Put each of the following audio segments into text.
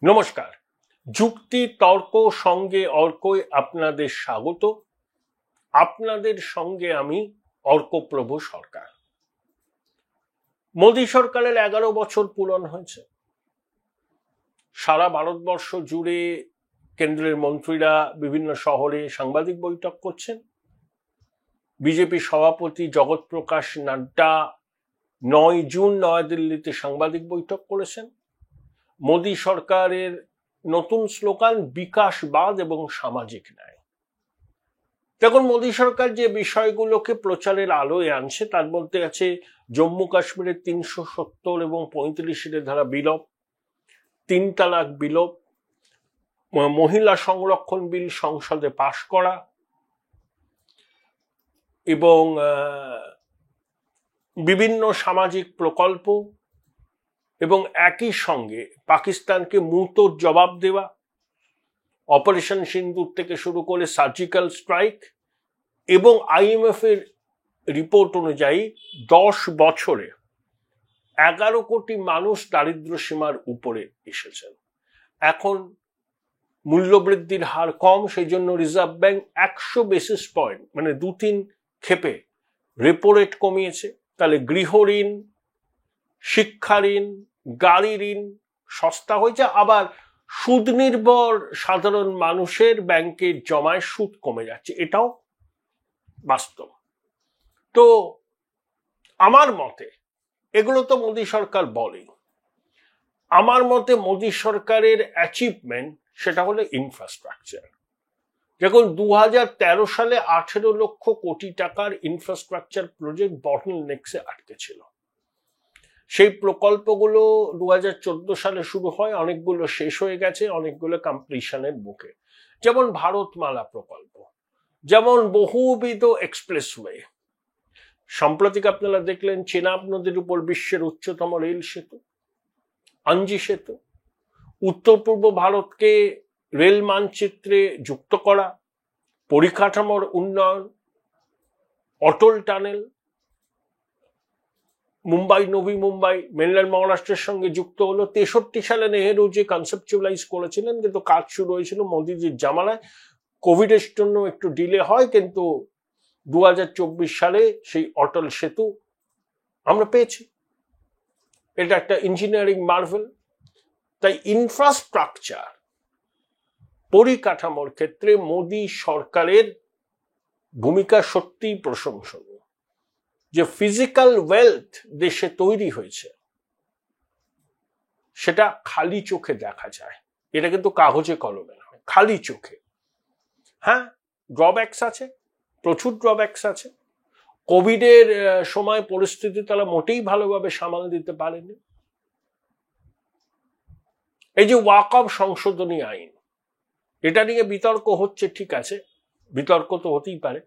নমস্কার। যুক্তি তর্ক সঙ্গে অর্কয় আপনাদের স্বাগত। আপনাদের সঙ্গে আমি অর্কপ্রভু সরকার। মোদী সরকারের 11 বছর পূরণ হয়েছে। সারা ভারতবর্ষ জুড়ে কেন্দ্রের মন্ত্রীরা বিভিন্ন শহরে সাংবাদিক বৈঠক করছেন। বিজেপি সভাপতি জগৎ প্রকাশ নাড্ডা 9 জুন নয়াদিল্লিতে সাংবাদিক বৈঠক করেছেন। মোদী সরকারের নতুন স্লোগান বিকাশবাদ এবং সামাজিক ন্যায়। দেখুন, মোদী সরকার যে বিষয়গুলোকে প্রচারের আলোয় আনছে তার মধ্যে আছে জম্মু কাশ্মীরের 370 এবং 35 ধারা বিলোপ, 3 তালাক বিলোপ, মহিলা সংরক্ষণ বিল সংসদে পাশ করা এবং বিভিন্ন সামাজিক প্রকল্প এবং একই সঙ্গে পাকিস্তানকে মুহূর্তের জবাব দেওয়া, অপারেশন সিন্দুর থেকে শুরু করে সার্জিক্যাল স্ট্রাইক এবং IMF এর রিপোর্ট অনুযায়ী 10 বছরে 11 কোটি মানুষ দারিদ্র্য সীমার উপরে এসেছেন। এখন মূল্যবৃদ্ধির হার কম, সেই জন্য রিজার্ভ ব্যাংক 100 বেসিস পয়েন্ট মানে 2-3 ক্ষেপে রেপো রেট কমিয়েছে। তাহলে গৃহ ঋণ, শিক্ষা ঋণ, গাড়ি ঋণ সস্তা হয়েছে। আবার সুদ নির্ভর সাধারণ মানুষের ব্যাংকের জমায় সুদ কমে যাচ্ছে, এটাও বাস্তব। তো আমার মতে এগুলো তো মোদী সরকার বলে, আমার মতে মোদী সরকারের অ্যাচিভমেন্ট সেটা হলো ইনফ্রাস্ট্রাকচার। দেখুন, 2013 সালে 18 লক্ষ কোটি টাকার ইনফ্রাস্ট্রাকচার প্রজেক্ট বটলনেকসে আটকে ছিল। সেই প্রকল্পগুলো 2014 সালে শুরু হয়, অনেকগুলো শেষ হয়ে গেছে, অনেকগুলো কমপ্লিশনের মুখে। যেমন ভারতমালা প্রকল্প, যেমন বহুবিধ এক্সপ্রেসওয়ে। সাম্প্রতিক আপনারা দেখলেন চেনাব নদীর উপর বিশ্বের উচ্চতম রেল সেতু আঞ্জি সেতু, উত্তর পূর্ব ভারতকে রেল মানচিত্রে যুক্ত করা, পরিকাঠামোর উন্নয়ন, অটল টানেল, মুম্বাই নবী মুম্বাই মেনল্যান্ড মহারাষ্ট্রের সঙ্গে যুক্ত হলো। 63 সালে নেহেরু যে কনসেপচুয়ালাইজ করেছিলেন, কিন্তু কাজ শুরু হয়েছিল মোদিজির জামানায়। কোভিডের জন্য একটু ডিলে হয়, কিন্তু 2024 সালে সেই অটল সেতু আমরা পেয়েছি। এটা একটা ইঞ্জিনিয়ারিং মার্ভেল। তাই ইনফ্রাস্ট্রাকচার পরিকাঠামোর ক্ষেত্রে মোদী সরকারের ভূমিকা সত্যিই প্রশংসনীয়। যে ফিজিক্যাল ওয়েলথ দেশে তৈরি হয়েছে সেটা খালি চোখে দেখা যায়, এটা কিন্তু কাগজে কলমে নয়, খালি চোখে। হ্যাঁ, ড্রব্যাকস আছে, প্রচুর ড্রব্যাকস আছে। কোভিডের সময় পরিস্থিতি তারা মোটেই ভালোভাবে সামাল দিতে পারেনি। এই যে ওয়াকফ সংশোধনী আইন, এটা নিয়ে বিতর্ক হচ্ছে, ঠিক আছে, বিতর্ক তো হতেই পারে,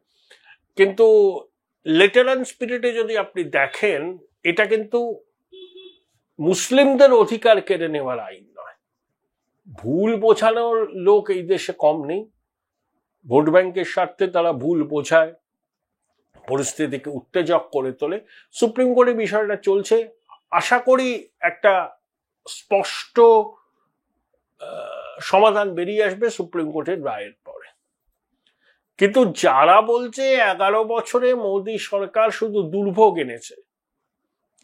কিন্তু লেটার অ্যান্ড স্পিরিটে যদি আপনি দেখেন, এটা কিন্তু মুসলিমদের অধিকার কেড়ে নেওয়ার আইন নয়। ভুল বোঝানোর লোক এই দেশে কম নেই। ভোট ব্যাংকের স্বার্থে তারা ভুল বোঝায়, পরিস্থিতিকে উত্তেজক করে তোলে। সুপ্রিম কোর্টে বিষয়টা চলছে, আশা করি একটা স্পষ্ট সমাধান বেরিয়ে আসবে সুপ্রিম কোর্টের রায়ের পরে। কিন্তু যারা বলছে 11 বছরে মোদী সরকার শুধু দুর্ভোগ এনেছে,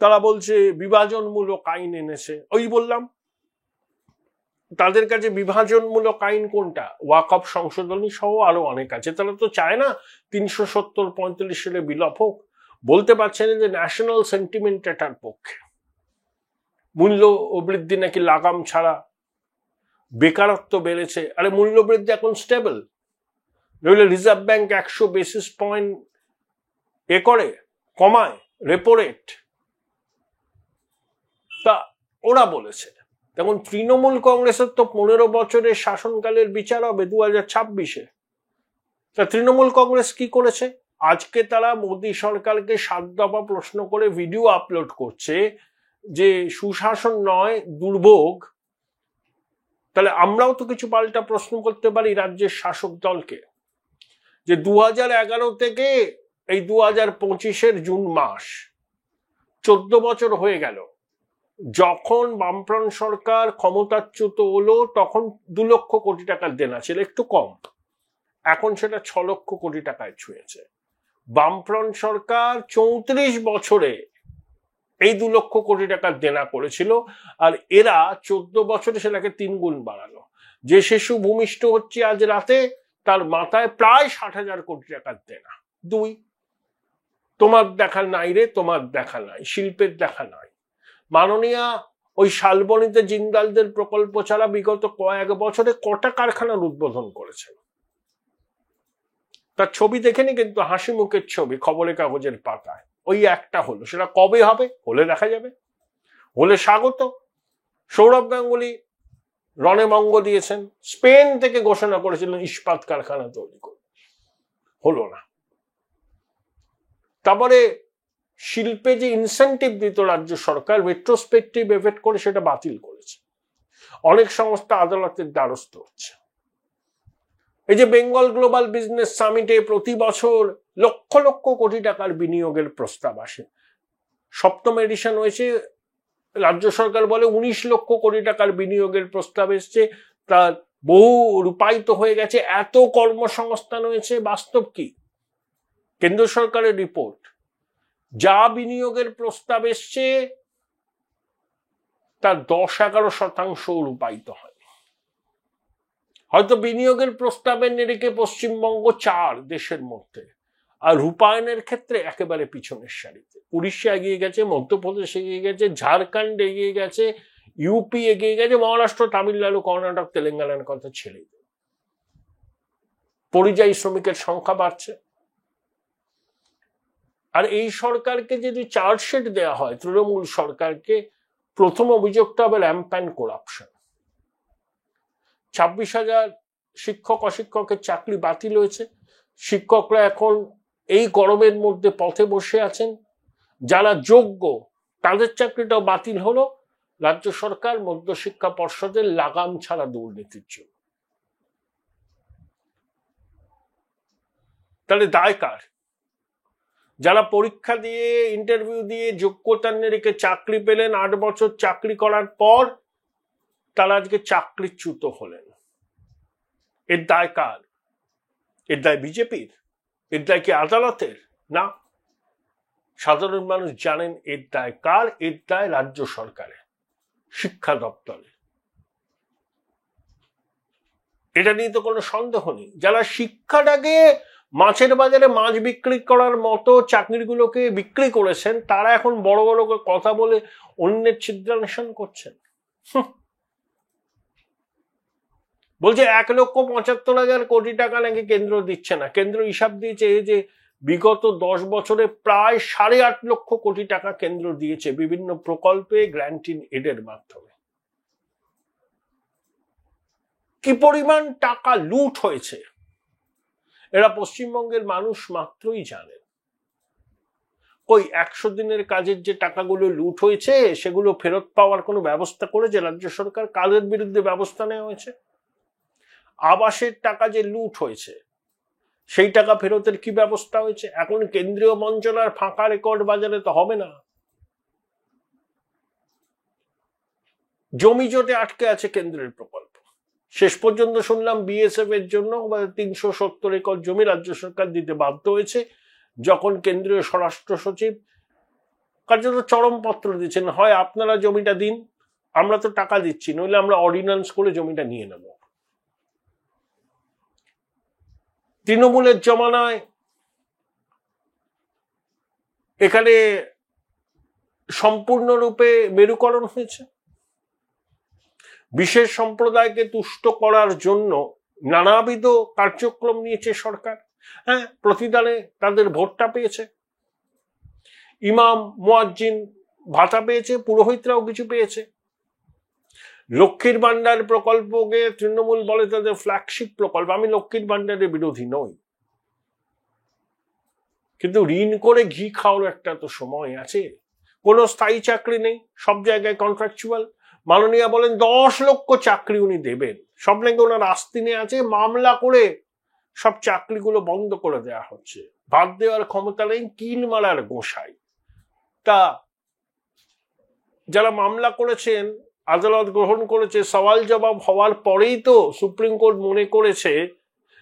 তারা বলছে বিভাজনমূলক আইন এনেছে, ওই বললাম তাদের কাছে বিভাজনমূলক আইন কোনটা? ওয়াকফ সংশোধনী সহ আরো অনেক আছে। তারা তো চায় না 370-35 সালে বিলোপ হোক। বলতে পারছে না যে ন্যাশনাল সেন্টিমেন্ট এটার পক্ষে। মূল্য বৃদ্ধি নাকি লাগাম ছাড়া, বেকারত্ব বেড়েছে। আরে মূল্য বৃদ্ধি এখন স্টেবল, নইলে রিজার্ভ ব্যাংক 100 বেসিস পয়েন্ট কমায় রেপো রেট। তা ওরা বলেছে। যেমন তৃণমূল কংগ্রেসের তো 15 বছরের শাসনকালের বিচার হবে 2026-এ। তা তৃণমূল কংগ্রেস কি করেছে? আজকে তারা মোদী সরকারকে 7 দফা প্রশ্ন করে ভিডিও আপলোড করছে যে সুশাসন নয় দুর্ভোগ। তাহলে আমরাও তো কিছু পাল্টা প্রশ্ন করতে পারি রাজ্যের শাসক দলকে, যে 2011 থেকে এই 2025-এর জুন মাস, 14 বছর হয়ে গেল, যখন বামফ্রন্ট সরকার ক্ষমতাচ্যুত হলো তখন 2 লক্ষ কোটি টাকার দেনা ছিল, একটু কম, এখন সেটা 6 লক্ষ কোটি টাকায় ছুঁয়েছে। বামফ্রন্ট সরকার 34 বছরে এই 2 লক্ষ কোটি টাকার দেনা করেছিল, আর এরা 14 বছরে সেটাকে 3 গুণ বাড়ালো। যে শিশু ভূমিষ্ঠ হচ্ছে আজ রাতে, তার মাথায় প্রায় 60,000 কোটি টাকার দেনা। 2, তোমার দেখা নাই রে, তোমার দেখা নাই, শিল্পের দেখা নাই। মাননীয়া ওই শালবনীতে জিন্দালদের প্রকল্প ছাড়া বিগত কয়েক বছরে কটা কারখানার উদ্বোধন করেছেন? তার ছবি দেখেনি কিন্তু, হাসি মুখের ছবি খবরের কাগজের পাতায়। ওই একটা হলো, সেটা কবে হবে? হলে দেখা যাবে, হলে স্বাগত। সৌরভ গাঙ্গুলি রণেভঙ্গ দিয়েছেন, স্পেন থেকে ঘোষণা করেছিলেন ইস্পাত কারখানা তৈরি করে, হলো না। তারপরে শিল্পে যে ইনসেন্টিভ দিত রাজ্য সরকার, রেট্রোস্পেক্টিভ এফেক্ট করে সেটা বাতিল করেছে। অনেক সংস্থা আদালতের দ্বারস্থ হচ্ছে। এই যে বেঙ্গল গ্লোবাল বিজনেস সামিটে প্রতি বছর লক্ষ লক্ষ কোটি টাকার বিনিয়োগের প্রস্তাব আসে, 7ম এডিশন হয়েছে, রাজ্য সরকার বলে 19 লক্ষ কোটি টাকার বিনিয়োগের প্রস্তাব এসছে, তার বহু রূপায়িত হয়ে গেছে, এত কর্মসংস্থান হয়েছে। বাস্তব কি? কেন্দ্র সরকারের রিপোর্ট, যা বিনিয়োগের প্রস্তাব এসছে তার 10-11% রূপায়িত হয়। হয়তো বিনিয়োগের প্রস্তাবের নিরিখে পশ্চিমবঙ্গ 4 দেশের মধ্যে, আর রূপায়ণের ক্ষেত্রে একেবারে পিছনের সারিতে। উড়িষ্যা এগিয়ে গেছে, মধ্যপ্রদেশ এগিয়ে গেছে, ঝাড়খণ্ড এগিয়ে গেছে, ইউপি এগিয়ে গেছে, মহারাষ্ট্র, তামিলনাড়ু, কর্ণাটক, তেলেঙ্গানার কথা ছেড়ে দিল। পরিযায়ী শ্রমিকের সংখ্যা বাড়ছে। আর এই সরকারকে যদি চার্জশিট দেওয়া হয়, তৃণমূল সরকারকে, প্রথম অভিযোগটা হবে র্যাম্প্যান্ট করাপশন। 26,000 শিক্ষক অশিক্ষকের চাকরি বাতিল হয়েছে। শিক্ষকরা এখন এই গরমের মধ্যে পথে বসে আছেন। যারা যোগ্য তাদের চাকরিটাও বাতিল হলো রাজ্য সরকার মধ্যশিক্ষা পর্ষদের লাগাম ছাড়া দুর্নীতির জন্য। তাহলে দায় কার? যারা পরীক্ষা দিয়ে, ইন্টারভিউ দিয়ে যোগ্যতার নিরিখে চাকরি পেলেন, 8 বছর চাকরি করার পর তারা আজকে চাকরিচ্যুত হলেন, এর দায় কার? এর দায় বিজেপির? এর দায় কি আদালতের? না, সাধারণ মানুষ জানেন এর দায় কার। এর দায় রাজ্য সরকারের, শিক্ষা দপ্তরের। এটা নিয়ে তো কোনো সন্দেহ নেই। যারা শিক্ষাটাকে মাছের বাজারে মাছ বিক্রি করার মতো চাকরিগুলোকে বিক্রি করেছেন, তারা এখন বড় বড় কথা বলে অন্যের ছিদ্রান্বেষণ করছেন। বলছে 1,75,000 কোটি টাকা নাকি কেন্দ্র দিচ্ছে না। কেন্দ্র হিসাব দিয়েছে যে বিগত 10 বছরে প্রায় 8.5 লক্ষ কোটি টাকা কেন্দ্র দিয়েছে বিভিন্ন প্রকল্পে, গ্র্যান্ট ইন এডের মাধ্যমে। কি পরিমাণ টাকা লুট হয়েছে এরা পশ্চিমবঙ্গের মানুষ মাত্রই জানেন। ওই 100 দিনের কাজের যে টাকাগুলো লুট হয়েছে সেগুলো ফেরত পাওয়ার কোনো ব্যবস্থা করেছে রাজ্য সরকার? কাদের বিরুদ্ধে ব্যবস্থা নেওয়া হয়েছে? আবাসের টাকা যে লুট হয়েছে সেই টাকা ফেরতের কি ব্যবস্থা হয়েছে? এখন কেন্দ্রীয় মন্ত্রণালয়ের ফাঁকা রেকর্ড বাজারে তো হবে না। জমি জোটে আটকে আছে কেন্দ্রের প্রকল্প। শেষ পর্যন্ত শুনলাম বিএসএফ এর জন্য 370 একর জমি রাজ্য সরকার দিতে বাধ্য হয়েছে, যখন কেন্দ্রীয় স্বরাষ্ট্র সচিব কার্যত চরমপত্র দিচ্ছেন, হয় আপনারা জমিটা দিন, আমরা তো টাকা দিচ্ছি, নইলে আমরা অর্ডিন্যান্স করে জমিটা নিয়ে নেব। তৃণমূলের জমানায় এখানে সম্পূর্ণরূপে মেরুকরণ হয়েছে। বিশেষ সম্প্রদায়কে তুষ্ট করার জন্য নানাবিধ কার্যক্রম নিয়েছে সরকার। হ্যাঁ, প্রতিদানে তাদের ভোটটা পেয়েছে, ইমাম মুয়াজ্জিন ভাতা পেয়েছে, পুরোহিতরাও কিছু পেয়েছে। লক্ষ্মীর ভান্ডার প্রকল্পকে তৃণমূল বলে তাদের ফ্ল্যাগশিপ প্রকল্প। আমি লক্ষ্মীর ভান্ডারের বিরোধী নই, কিন্তু ঋণ করে ঘি খাওয়ার একটা তো সময় আছে। কোনো স্থায়ী চাকরি নেই, সব জায়গায় কন্ট্রাকচুয়াল। মাননীয়া বলেন 10 লক্ষ চাকরি উনি দেবেন, সব নাকি ওনার আস্তিনে আছে। মামলা করে সব চাকরিগুলো বন্ধ করে দেওয়া হচ্ছে। বাদ দেওয়ার ক্ষমতা নেই, কিল মারার গোসাই। তা যারা মামলা করেছেন আদালত গ্রহণ করেছে, সওয়াল জবাব হওয়ার পরেই তো সুপ্রিম কোর্ট মনে করেছে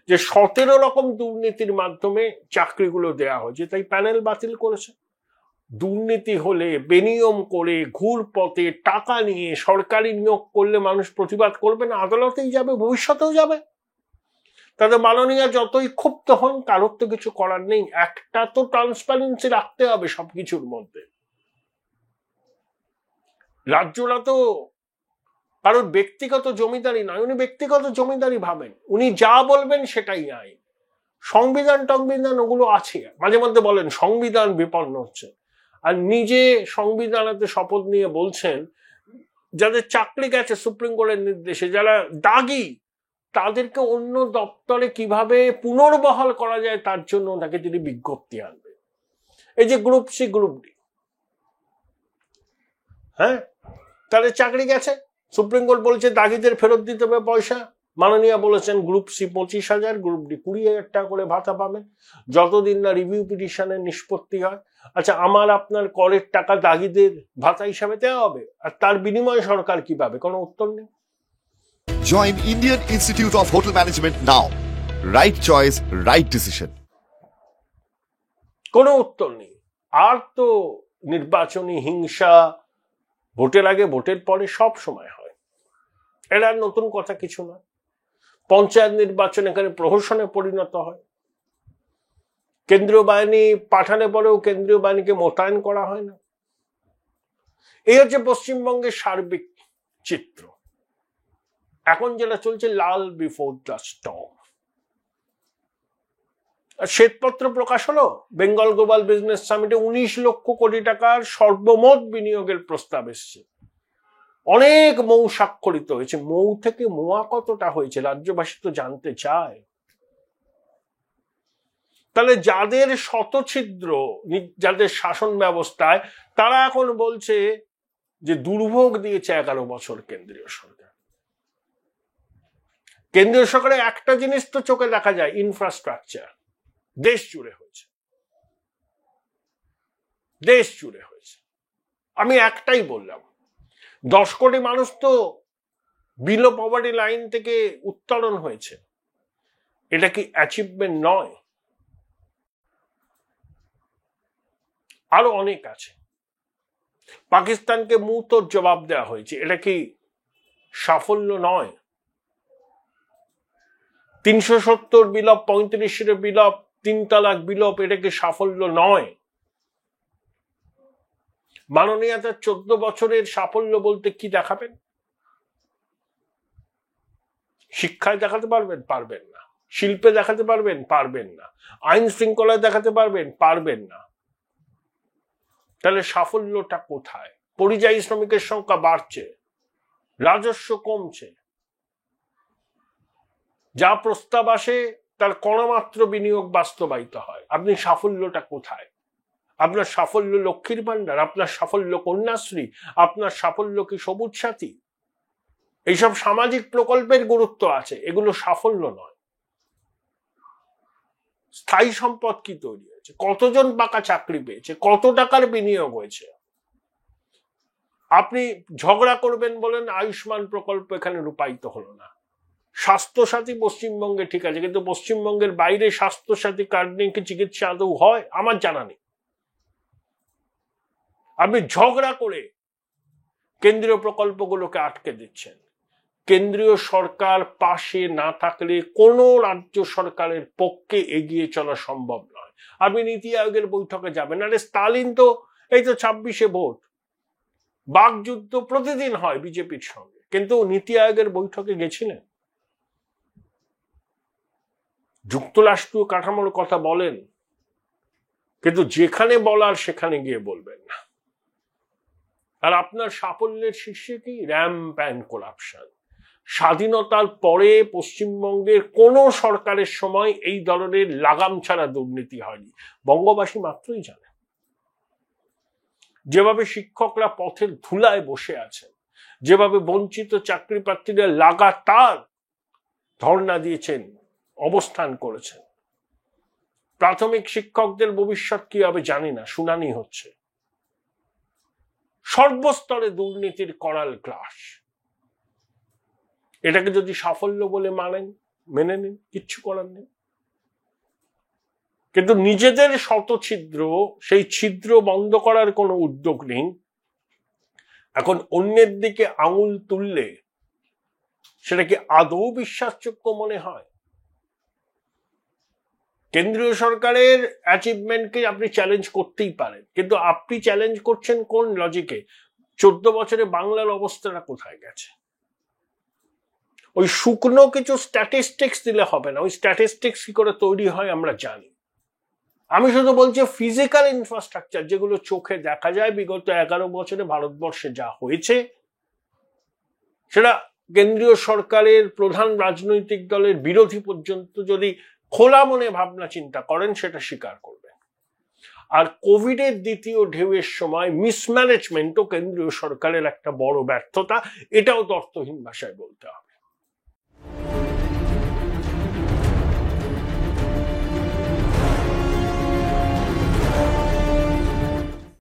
যে 17 রকম দুর্নীতির মাধ্যমে চাকরিগুলো দেয়া হয়েছে, তাই প্যানেল বাতিল করেছে। দুর্নীতি হলে, বেনিয়ম করে, ঘুর পথে টাকা নিয়ে সরকারি নিয়োগ করলে মানুষ প্রতিবাদ করবে না? আদালতেই যাবে, ভবিষ্যতেও যাবে। তাদের মাননীয় যতই ক্ষুব্ধ হন, কারোর তো কিছু করার নেই। একটা তো ট্রান্সপারেন্সি রাখতে হবে সবকিছুর মধ্যে। রাজ্যরা তো কারোর ব্যক্তিগত জমিদারি নয়, উনি ব্যক্তিগত জমিদারি ভাবেন, উনি যা বলবেন সেটাই আইন। সংবিধান টংবিধান ওগুলো আছে, মাঝে মধ্যে বলেন সংবিধান বিপন্ন হচ্ছে, আর নিজে সংবিধানেতে শপথ নিয়ে বলছেন যাদের চাকরি গেছে সুপ্রিম কোর্টের নির্দেশে, যারা দাগি, তাদেরকে অন্য দপ্তরে কিভাবে পুনর্বহাল করা যায় তার জন্য তাকে তিনি বিজ্ঞপ্তি আনবে। এই যে গ্রুপ সি গ্রুপ ডি, হ্যাঁ, তাদের চাকরি গেছে, সুপ্রিম কোর্ট বলেছে দাগিদের ফেরত দিতে হবে পয়সা। মাননীয় বলেছেন গ্রুপ সি 25,000, গ্রুপ ডি 20,000 টাকা করে ভাতা পাবেন যতদিন না রিভিউ পিটিশনের নিষ্পত্তি হয়। আচ্ছা, আমার আপনার করের টাকা দাগিদের ভাতা হিসাবে দেওয়া হবে, আর তার বিনিময়ে সরকার কি পাবে? কোনো উত্তর নেই। Join Indian Institute of Hotel Management now. Right choice, right decision. কোনো উত্তর নেই। আর তো নির্বাচনী হিংসা ভোটের আগে ভোটের পরে সব সময় হয়, এটা নতুন কথা কিছু না। পঞ্চায়েত নির্বাচন এখানে প্রহসনে পরিণত হয়, কেন্দ্রীয় বাহিনী পাঠানো পরেও কেন্দ্রীয় বাহিনীকে মোতায়েন করা হয় না। এই হচ্ছে পশ্চিমবঙ্গের সার্বিক চিত্র। এখন যেটা চলছে লাল বিফোর দ্য স্টর্ম। শ্বেতপত্র প্রকাশ হলো, বেঙ্গল গ্লোবাল বিজনেস সামিটে 19 লক্ষ কোটি টাকার সর্বমোট বিনিয়োগের প্রস্তাব এসছে। অনেক মৌ স্বাক্ষরিত হয়েছে। মৌ থেকে মোয়া কতটা হয়েছে রাজ্যবাসী তো জানতে চায়। তাহলে যাদের শতছিদ্র, যাদের শাসন ব্যবস্থায়, তারা এখন বলছে যে দুর্ভোগ দিয়েছে 11 বছর কেন্দ্রীয় সরকার। কেন্দ্রীয় সরকারের একটা জিনিস তো চোখে দেখা যায়, ইনফ্রাস্ট্রাকচার দেশ জুড়ে হয়েছে, দেশ জুড়ে হয়েছে। আমি একটাই বললাম, 10 কোটি মানুষ তো বিলো পভার্টি লাইন থেকে উত্তরণ হয়েছে। এটা কি অ্যাচিভমেন্ট নয়? আরো অনেক আছে। পাকিস্তানকে মুহূর্তের জবাব দেওয়া হয়েছে, এটা কি সাফল্য নয়? 370 বিলোপ, 35 বিলোপ, 3 তালাক বিলোপ, এটা কি সাফল্য নয়? মাননীয় 14 বছরের সাফল্য বলতে কি দেখাবেন? শিক্ষায় দেখাতে পারবেন? পারবেন না। শিল্পে দেখাতে পারবেন? পারবেন না। আইন শৃঙ্খলায় দেখাতে পারবেন? পারবেন না। তাহলে সাফল্যটা কোথায়? পরিযায়ী শ্রমিকের সংখ্যা বাড়ছে, রাজস্ব কমছে, যা প্রস্তাব আসে তার কণামাত্র বিনিয়োগ বাস্তবায়িত হয়। আপনি সাফল্যটা কোথায়? আপনার সাফল্য লক্ষ্মীর ভান্ডার? আপনার সাফল্য কন্যাশ্রী? আপনার সাফল্য কি সবুজ সাথী? এইসব সামাজিক প্রকল্পের গুরুত্ব আছে, এগুলো সাফল্য নয়। স্থায়ী সম্পদ কি তৈরি হয়েছে? কতজন পাকা চাকরি পেয়েছে? কত টাকার বিনিয়োগ হয়েছে? আপনি ঝগড়া করবেন বলেন আয়ুষ্মান প্রকল্প এখানে রূপায়িত হলো না। স্বাস্থ্যসাথী পশ্চিমবঙ্গে ঠিক আছে, কিন্তু পশ্চিমবঙ্গের বাইরে স্বাস্থ্যসাথী কার্ড নিয়ে কি চিকিৎসা আদৌ হয়? আমার জানা নেই। আপনি ঝগড়া করে কেন্দ্রীয় প্রকল্পগুলোকে আটকে দিচ্ছেন। কেন্দ্রীয় সরকার পাশে না থাকলে কোনো রাজ্য সরকারের পক্ষে এগিয়ে চলা সম্ভব নয়। আপনি নীতি আয়োগের বৈঠকে যাবেন, আরে স্টালিন তো এই তো 26-এ ভোট, বাকযুদ্ধ প্রতিদিন হয় বিজেপির সঙ্গে, কিন্তু নীতি আয়োগের বৈঠকে গেছিলেন? যুক্তরাষ্ট্রীয় কাঠামোর কথা বলেন, কিন্তু যেখানে বলার সেখানে গিয়ে বলবেন না। আর আপনার সাফল্যের শীর্ষে কি? র্যাম্প্যান্ট করাপশন। স্বাধীনতার পরে পশ্চিমবঙ্গের কোন সরকারের সময় এই ধরনের লাগাম ছাড়া দুর্নীতি হয়নি, বঙ্গবাসী মাত্রই জানে। যেভাবে শিক্ষকরা পথের ধুলায় বসে আছেন, যেভাবে বঞ্চিত চাকরি প্রার্থীরা লাগাতার ধর্ণা দিয়েছেন, অবস্থান করেছেন। প্রাথমিক শিক্ষকদের ভবিষ্যৎ কি হবে জানি না, শুনানি হচ্ছে। সর্বস্তরে দুর্নীতির করাল গ্রাস। এটাকে যদি সাফল্য বলে মেনে নিন, কিচ্ছু করার নেই। কিন্তু নিজেদের শত ছিদ্র, সেই ছিদ্র বন্ধ করার কোনো উদ্যোগ নেই। এখন অন্যের দিকে আঙুল তুললে সেটা কি আদৌ বিশ্বাসযোগ্য মনে হয়? কেন্দ্রীয় সরকারের অ্যাচিভমেন্টকে আপনি চ্যালেঞ্জ করতেই পারেন, কিন্তু আপনি চ্যালেঞ্জ করছেন কোন লজিকে? 14 বছরে বাংলার অবস্থাটা কোথায় গেছে? ওই শুকনো কিছু স্ট্যাটিস্টিক্স দিলে হবে না। ওই স্ট্যাটিস্টিক্স কি করে তৈরি হয় আমরা জানি। আমি শুধু বলছি ফিজিক্যাল ইনফ্রাস্ট্রাকচার, যেগুলো চোখে দেখা যায়, বিগত 11 বছরে ভারতবর্ষে যা হয়েছে সেটা কেন্দ্রীয় সরকারের প্রধান রাজনৈতিক দলের বিরোধী পর্যন্ত যদি খোলা মনে ভাবনা চিন্তা করেন সেটা স্বীকার করবেন। আর কোভিডের দ্বিতীয় ঢেউয়ের সময় মিসম্যানেজমেন্টও কেন্দ্রীয় সরকারের একটা বড় ব্যর্থতা, এটাও তর্কহীন ভাষায় বলতে হবে।